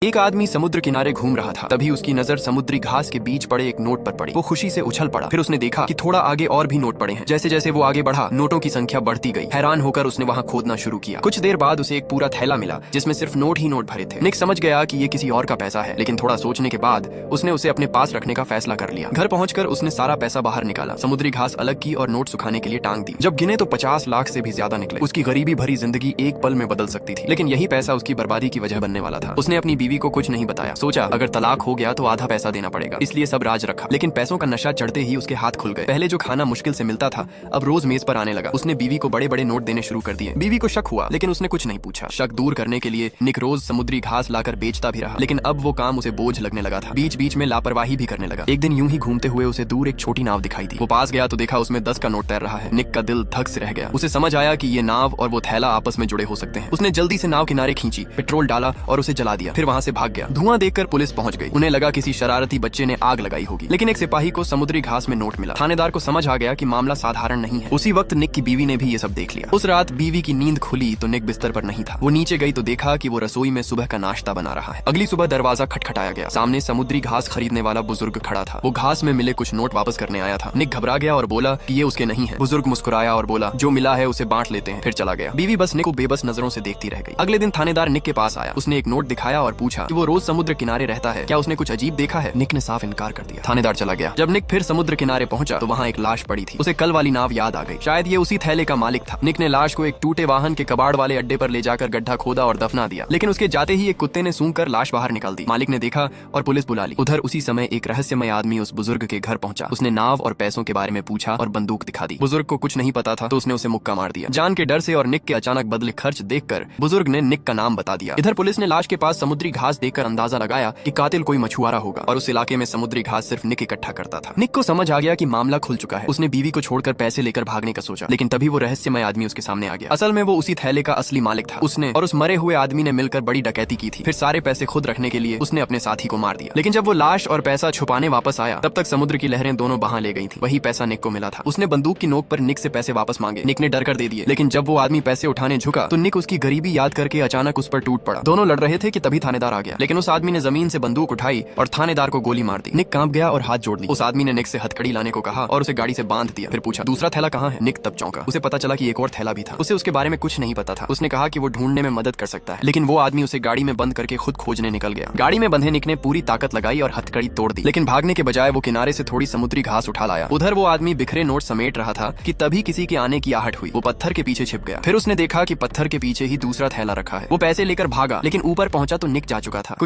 एक आदमी समुद्र किनारे घूम रहा था। तभी उसकी नजर समुद्री घास के बीच पड़े एक नोट पर पड़ी। वो खुशी से उछल पड़ा। फिर उसने देखा कि थोड़ा आगे और भी नोट पड़े हैं। जैसे जैसे वो आगे बढ़ा, नोटों की संख्या बढ़ती गई। हैरान होकर उसने वहाँ खोदना शुरू किया। कुछ देर बाद उसे एक पूरा थैला मिला जिसमें सिर्फ नोट ही नोट भरे थे। निक समझ गया कि ये किसी और का पैसा है, लेकिन थोड़ा सोचने के बाद उसने उसे अपने पास रखने का फैसला कर लिया। घर पहुंचकर उसने सारा पैसा बाहर निकाला, समुद्री घास अलग की और नोट सुखाने के लिए टांग दी। जब गिने तो 50 लाख से भी ज्यादा निकले। उसकी गरीबी भरी जिंदगी एक पल में बदल सकती थी, लेकिन यही पैसा उसकी बर्बादी की वजह बनने वाला था। उसने अपनी बीवी को कुछ नहीं बताया। सोचा अगर तलाक हो गया तो आधा पैसा देना पड़ेगा, इसलिए सब राज रखा। लेकिन पैसों का नशा चढ़ते ही उसके हाथ खुल गए। पहले जो खाना मुश्किल से मिलता था अब रोज मेज पर आने लगा। उसने बीवी को बड़े बड़े नोट देने शुरू कर दिए। बीवी को शक हुआ, लेकिन उसने कुछ नहीं पूछा। शक दूर करने के लिए निक रोज समुद्री घास लाकर बेचता भी रहा, लेकिन अब वो काम उसे बोझ लगने लगा था। बीच बीच में लापरवाही भी करने लगा। एक दिन यूं ही घूमते हुए उसे दूर एक छोटी नाव दिखाई दी। वो पास गया तो देखा उसमें 10 का नोट तैर रहा है। निक का दिल धक से रह गया। उसे समझ आया कि ये नाव और वो थैला आपस में जुड़े हो सकते हैं। उसने जल्दी से नाव किनारे खींची, पेट्रोल डाला और उसे जला दिया। फिर वहाँ से भाग गया। धुआं देखकर पुलिस पहुंच गई। उन्हें लगा किसी शरारती बच्चे ने आग लगाई होगी, लेकिन एक सिपाही को समुद्री घास में नोट मिला। थानेदार को समझ आ गया कि मामला साधारण नहीं है। उसी वक्त निक की बीवी ने भी ये सब देख लिया। उस रात बीवी की नींद खुली तो निक बिस्तर पर नहीं था। वो नीचे गई तो देखा कि वो रसोई में सुबह का नाश्ता बना रहा है। अगली सुबह दरवाजा खटखटाया गया। सामने समुद्री घास खरीदने वाला बुजुर्ग खड़ा था। वो घास में मिले कुछ नोट वापस करने आया था। निक घबरा गया और बोला कि ये उसके नहीं है। बुजुर्ग मुस्कुराया और बोला जो मिला है उसे बांट लेते हैं, फिर चला गया। बीवी बस निक को बेबस नजरों से देखती रह गई। अगले दिन थानेदार निक के पास आया। उसने एक नोट दिखाया और पूछा कि वो रोज समुद्र किनारे रहता है, क्या उसने कुछ अजीब देखा है? निक ने साफ इनकार कर दिया। थानेदार चला गया। जब निक फिर समुद्र किनारे पहुंचा तो वहाँ एक लाश पड़ी थी। उसे कल वाली नाव याद आ गई। शायद ये उसी थैले का मालिक था। निक ने लाश को एक टूटे वाहन के कबाड़ वाले अड्डे पर ले जाकर गड्ढा खोदा और दफना दिया, लेकिन उसके जाते ही एक कुत्ते ने सूंघकर लाश बाहर निकाल दी। मालिक ने देखा और पुलिस बुला ली। उधर उसी समय एक रहस्यमय आदमी उस बुजुर्ग के घर पहुंचा। उसने नाव और पैसों के बारे में पूछा और बंदूक दिखा दी। बुजुर्ग को कुछ नहीं पता था तो उसने उसे मुक्का मार दिया। जान के डर से और निक के अचानक बदले खर्च देखकर बुजुर्ग ने निक का नाम बता दिया। इधर पुलिस ने लाश के पास समुद्री घास देखकर अंदाजा लगाया कि कातिल कोई मछुआरा होगा और उस इलाके में समुद्री घास सिर्फ निक इकट्ठा करता था। निक को समझ आ गया कि मामला खुल चुका है। उसने बीवी को छोड़कर पैसे लेकर भागने का सोचा, लेकिन तभी वो रहस्यमय आदमी उसके सामने आ गया। असल में वो उसी थैले का असली मालिक था। उसने और उस मरे हुए आदमी ने मिलकर बड़ी डकैती की थी। फिर सारे पैसे खुद रखने के लिए उसने अपने साथी को मार दिया। लेकिन जब वो लाश और पैसा छुपाने वापस आया तब तक समुद्र की लहरें दोनों बहा ले गई थी। वही पैसा निक को मिला था। उसने बंदूक की नोक पर निक से पैसे वापस मांगे। निक ने डर कर दे दिए, लेकिन जब वो आदमी पैसे उठाने झुका तो निक उसकी गरीबी याद करके अचानक उस पर टूट पड़ा। दोनों लड़ रहे थे कि तभी थानेदार आ गया, लेकिन उस आदमी ने जमीन से बंदूक उठाई और थानेदार को गोली मार दी। निक कांप गया और हाथ जोड़ ली। उस आदमी ने निक से हथकड़ी लाने को कहा और उसे गाड़ी से बांध दिया। फिर पूछा दूसरा थैला कहाँ है? निक तब चौंका। उसे पता चला कि एक और थैला भी था। उसे उसके बारे में कुछ नहीं पता था। उसने कहा कि वो ढूंढने में मदद कर सकता है, लेकिन वो आदमी उसे गाड़ी में बंद करके खुद खोजने निकल गया। गाड़ी में बंधे निक ने पूरी ताकत लगाई और हथकड़ी तोड़ दी, लेकिन भागने के बजाय वो किनारे से थोड़ी समुद्री घास उठा लाया। उधर वो आदमी बिखरे नोट समेट रहा था कि तभी किसी के आने की आहट हुई। वो पत्थर के पीछे छिप गया। फिर उसने देखा कि पत्थर के पीछे ही दूसरा थैला रखा है। वो पैसे लेकर भागा, लेकिन ऊपर पहुंचा तो निक जा चुका था।